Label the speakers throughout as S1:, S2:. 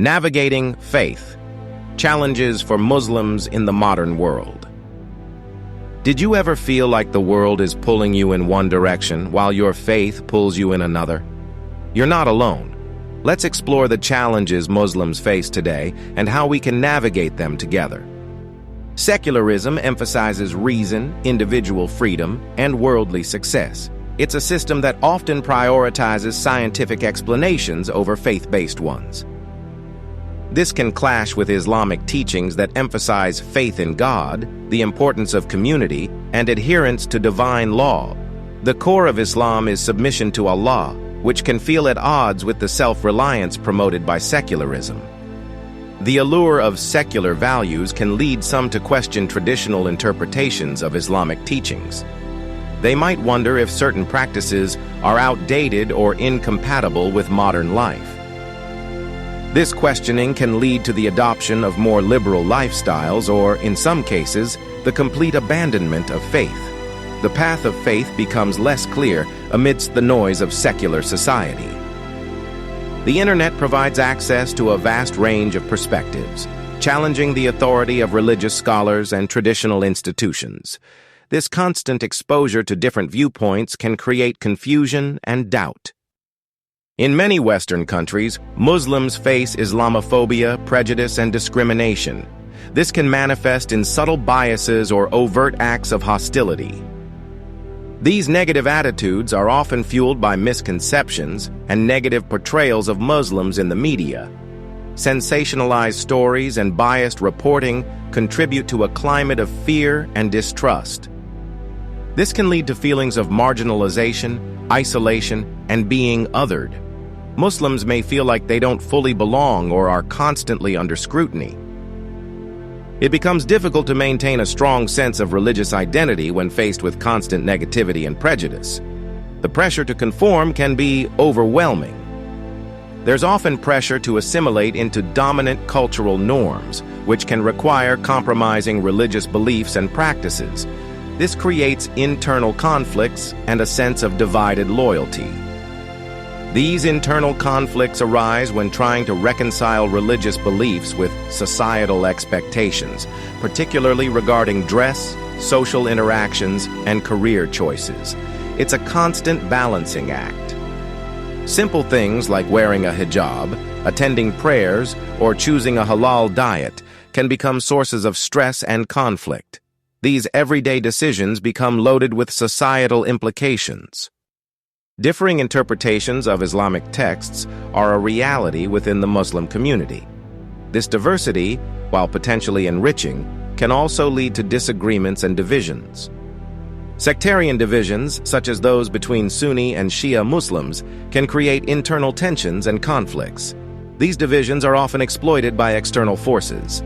S1: Navigating faith. Challenges for Muslims in the modern world. Did you ever feel like the world is pulling you in one direction while your faith pulls you in another? You're not alone. Let's explore the challenges Muslims face today and how we can navigate them together. Secularism emphasizes reason, individual freedom, and worldly success. It's a system that often prioritizes scientific explanations over faith-based ones. This can clash with Islamic teachings that emphasize faith in God, the importance of community, and adherence to divine law. The core of Islam is submission to Allah, which can feel at odds with the self-reliance promoted by secularism. The allure of secular values can lead some to question traditional interpretations of Islamic teachings. They might wonder if certain practices are outdated or incompatible with modern life. This questioning can lead to the adoption of more liberal lifestyles or, in some cases, the complete abandonment of faith. The path of faith becomes less clear amidst the noise of secular society. The internet provides access to a vast range of perspectives, challenging the authority of religious scholars and traditional institutions. This constant exposure to different viewpoints can create confusion and doubt. In many Western countries, Muslims face Islamophobia, prejudice, and discrimination. This can manifest in subtle biases or overt acts of hostility. These negative attitudes are often fueled by misconceptions and negative portrayals of Muslims in the media. Sensationalized stories and biased reporting contribute to a climate of fear and distrust. This can lead to feelings of marginalization, isolation, and being othered. Muslims may feel like they don't fully belong or are constantly under scrutiny. It becomes difficult to maintain a strong sense of religious identity when faced with constant negativity and prejudice. The pressure to conform can be overwhelming. There's often pressure to assimilate into dominant cultural norms, which can require compromising religious beliefs and practices. This creates internal conflicts and a sense of divided loyalty. These internal conflicts arise when trying to reconcile religious beliefs with societal expectations, particularly regarding dress, social interactions, and career choices. It's a constant balancing act. Simple things like wearing a hijab, attending prayers, or choosing a halal diet can become sources of stress and conflict. These everyday decisions become loaded with societal implications. Differing interpretations of Islamic texts are a reality within the Muslim community. This diversity, while potentially enriching, can also lead to disagreements and divisions. Sectarian divisions, such as those between Sunni and Shia Muslims, can create internal tensions and conflicts. These divisions are often exploited by external forces.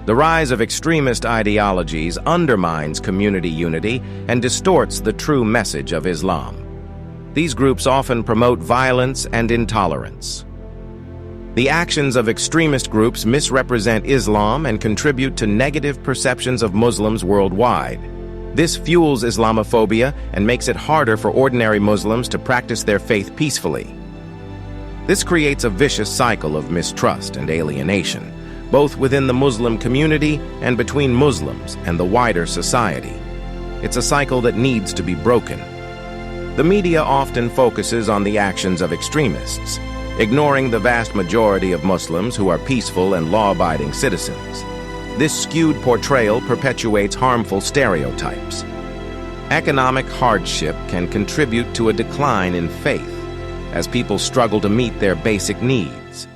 S1: The rise of extremist ideologies undermines community unity and distorts the true message of Islam. These groups often promote violence and intolerance. The actions of extremist groups misrepresent Islam and contribute to negative perceptions of Muslims worldwide. This fuels Islamophobia and makes it harder for ordinary Muslims to practice their faith peacefully. This creates a vicious cycle of mistrust and alienation, both within the Muslim community and between Muslims and the wider society. It's a cycle that needs to be broken. The media often focuses on the actions of extremists, ignoring the vast majority of Muslims who are peaceful and law-abiding citizens. This skewed portrayal perpetuates harmful stereotypes. Economic hardship can contribute to a decline in faith, as people struggle to meet their basic needs.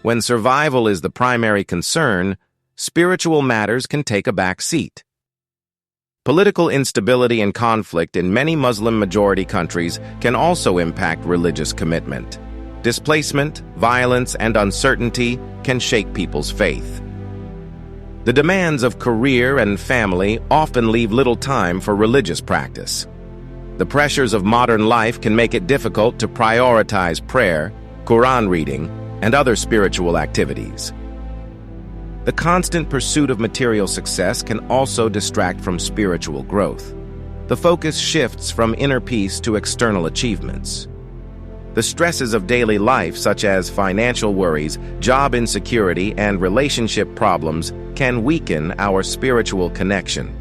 S1: When survival is the primary concern, spiritual matters can take a back seat. Political instability and conflict in many Muslim-majority countries can also impact religious commitment. Displacement, violence, and uncertainty can shake people's faith. The demands of career and family often leave little time for religious practice. The pressures of modern life can make it difficult to prioritize prayer, Quran reading, and other spiritual activities. The constant pursuit of material success can also distract from spiritual growth. The focus shifts from inner peace to external achievements. The stresses of daily life, such as financial worries, job insecurity, and relationship problems, can weaken our spiritual connection.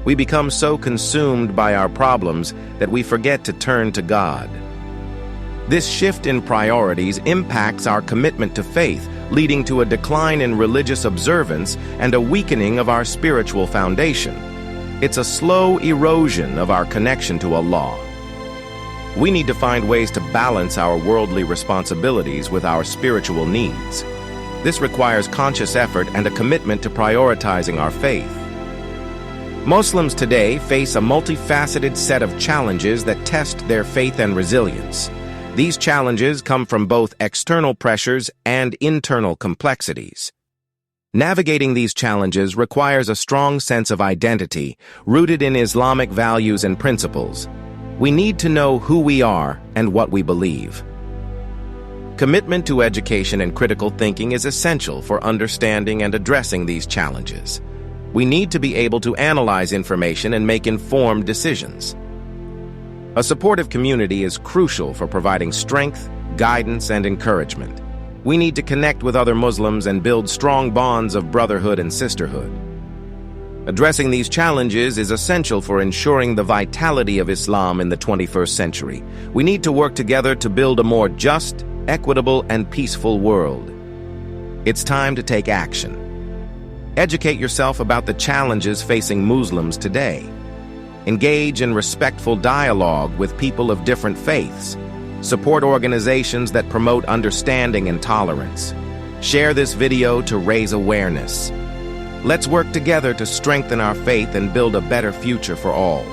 S1: We become so consumed by our problems that we forget to turn to God. This shift in priorities impacts our commitment to faith, leading to a decline in religious observance and a weakening of our spiritual foundation. It's a slow erosion of our connection to Allah. We need to find ways to balance our worldly responsibilities with our spiritual needs. This requires conscious effort and a commitment to prioritizing our faith. Muslims today face a multifaceted set of challenges that test their faith and resilience. These challenges come from both external pressures and internal complexities. Navigating these challenges requires a strong sense of identity, rooted in Islamic values and principles. We need to know who we are and what we believe. Commitment to education and critical thinking is essential for understanding and addressing these challenges. We need to be able to analyze information and make informed decisions. A supportive community is crucial for providing strength, guidance, and encouragement. We need to connect with other Muslims and build strong bonds of brotherhood and sisterhood. Addressing these challenges is essential for ensuring the vitality of Islam in the 21st century. We need to work together to build a more just, equitable, and peaceful world. It's time to take action. Educate yourself about the challenges facing Muslims today. Engage in respectful dialogue with people of different faiths. Support organizations that promote understanding and tolerance. Share this video to raise awareness. Let's work together to strengthen our faith and build a better future for all.